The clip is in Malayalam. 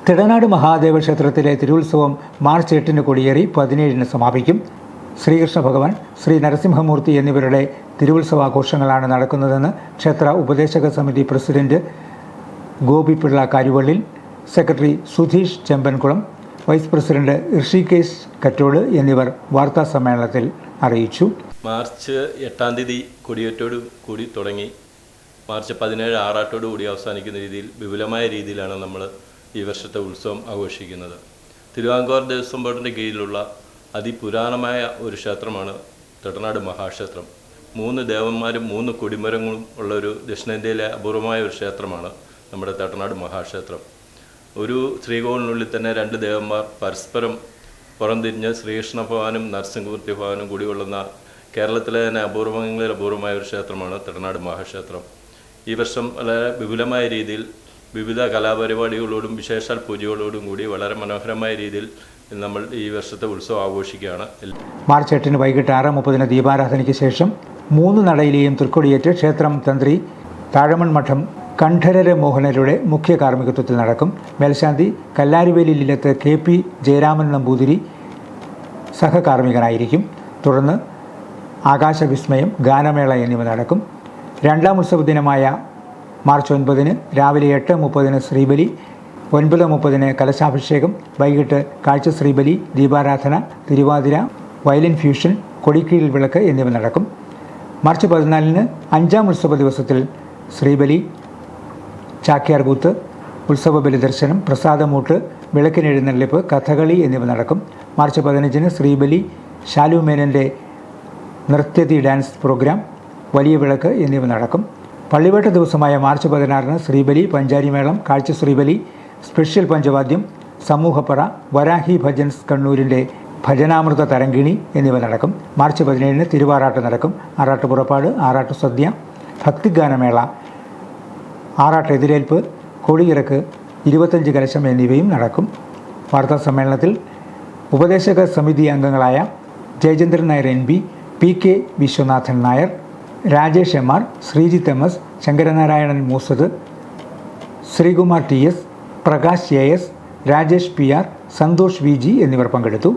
തിടനാട് മഹാദേവ ക്ഷേത്രത്തിലെ തിരുവുത്സവം മാർച്ച് 8 കൊടിയേറി 17 സമാപിക്കും. ശ്രീകൃഷ്ണ ഭഗവാൻ, ശ്രീ നരസിംഹമൂർത്തി എന്നിവരുടെ തിരുവുത്സവാഘോഷങ്ങളാണ് നടക്കുന്നതെന്ന് ക്ഷേത്ര ഉപദേശക സമിതി president ഗോപിപിള്ള കാരുവള്ളിൽ, secretary Sudheesh Chempankulam, vice president Rishikesh Kattode എന്നിവർ വാർത്താ സമ്മേളനത്തിൽ അറിയിച്ചു. മാർച്ച് 8 കൊടിയേറ്റോട് കൂടി തുടങ്ങി മാർച്ച് 17 ആറാട്ടോടു കൂടി അവസാനിക്കുന്ന രീതിയിൽ വിപുലമായ രീതിയിലാണ് നമ്മൾ ഈ വർഷത്തെ ഉത്സവം ആഘോഷിക്കുന്നത്. തിരുവിതാംകൂർ ദേവസ്വം ബോർഡിൻ്റെ കീഴിലുള്ള അതിപുരാതനമായ ഒരു ക്ഷേത്രമാണ് തിടനാട് മഹാക്ഷേത്രം. 3 ദേവന്മാരും 3 കൊടിമരങ്ങളും ഉള്ള ഒരു ദക്ഷിണേന്ത്യയിലെ അപൂർവമായ ഒരു ക്ഷേത്രമാണ് നമ്മുടെ തിടനാട് മഹാക്ഷേത്രം. ഒരു ശ്രീകോവിലിനുള്ളിൽ തന്നെ 2 ദേവന്മാർ പരസ്പരം പുറംതിരിഞ്ഞ് ശ്രീകൃഷ്ണ ഭഗവാനും നരസിംഹമൂർത്തി ഭഗവാനും കൂടി കൊള്ളുന്ന കേരളത്തിലെ തന്നെ അപൂർവമായ ഒരു ക്ഷേത്രമാണ് തിടനാട് മഹാക്ഷേത്രം. ഈ വർഷം വളരെ വിപുലമായ രീതിയിൽ വിവിധ കലാപരിപാടികളോടും വിശേഷാൽ പൂജകളോടും കൂടി വളരെ മനോഹരമായ രീതിയിൽ നമ്മൾ ഈ വർഷത്തെ ഉത്സവം ആഘോഷിക്കുകയാണ്. മാർച്ച് 8 വൈകിട്ട് 6:30 ദീപാരാധനയ്ക്ക് ശേഷം 3 നടയിലെയും തൃക്കൊടിയേറ്റ് ക്ഷേത്രം തന്ത്രി താഴമൺ മഠം കണ്ഠരര മോഹനരുടെ മുഖ്യ കാർമ്മികത്വത്തിൽ നടക്കും. മേൽശാന്തി കല്ലാരിവേലി ഇല്ലത്ത് KP ജയരാമൻ നമ്പൂതിരി സഹകാർമ്മികനായിരിക്കും. തുടർന്ന് ആകാശവിസ്മയം, ഗാനമേള എന്നിവ നടക്കും. 2ാം ഉത്സവ ദിനമായ മാർച്ച് 9 രാവിലെ 8:30 ശ്രീബലി, 9:30 കലശാഭിഷേകം, വൈകിട്ട് കാഴ്ച ശ്രീബലി, ദീപാരാധന, തിരുവാതിര, വയലിൻ ഫ്യൂഷൻ, കൊടിക്കീഴിൽ വിളക്ക് എന്നിവ നടക്കും. മാർച്ച് 14 5ാം ഉത്സവ ദിവസത്തിൽ ശ്രീബലി, ചാക്യാർകൂത്ത്, ഉത്സവ ബലിദർശനം, പ്രസാദമൂട്ട്, വിളക്കിനെഴുന്നള്ളിപ്പ്, കഥകളി എന്നിവ നടക്കും. മാർച്ച് 15 ശ്രീബലി, ശാലുമേനൻ്റെ നൃത്യതി ഡാൻസ് പ്രോഗ്രാം, വലിയ വിളക്ക് എന്നിവ നടക്കും. പള്ളിവേട്ട ദിവസമായ മാർച്ച് 16 ശ്രീബലി, പഞ്ചാരിമേളം, കാഴ്ച ശ്രീബലി, സ്പെഷ്യൽ പഞ്ചവാദ്യം, സമൂഹപ്പറ, വരാഹി ഭജൻസ് കണ്ണൂരിൻ്റെ ഭജനാമൃത തരംഗിണി എന്നിവ നടക്കും. മാർച്ച് 17 തിരുവാറാട്ട് നടക്കും. ആറാട്ട് പുറപ്പാട്, ആറാട്ട് സദ്യ, ഭക്തിഗാനമേള, ആറാട്ട് എതിരേൽപ്പ്, കൊടിയിറക്ക്, 25 കലശം എന്നിവയും നടക്കും. വാർത്താ സമ്മേളനത്തിൽ ഉപദേശക സമിതി അംഗങ്ങളായ Jayachandran Nair NB, PK Viswanathan Nair, Rajesh MR, Sreejith MS, Sankaranarayanan Moosath, Sreekumar TS, Prakash AS, Rajesh PR, Santhosh VG എന്നിവർ പങ്കെടുത്തു.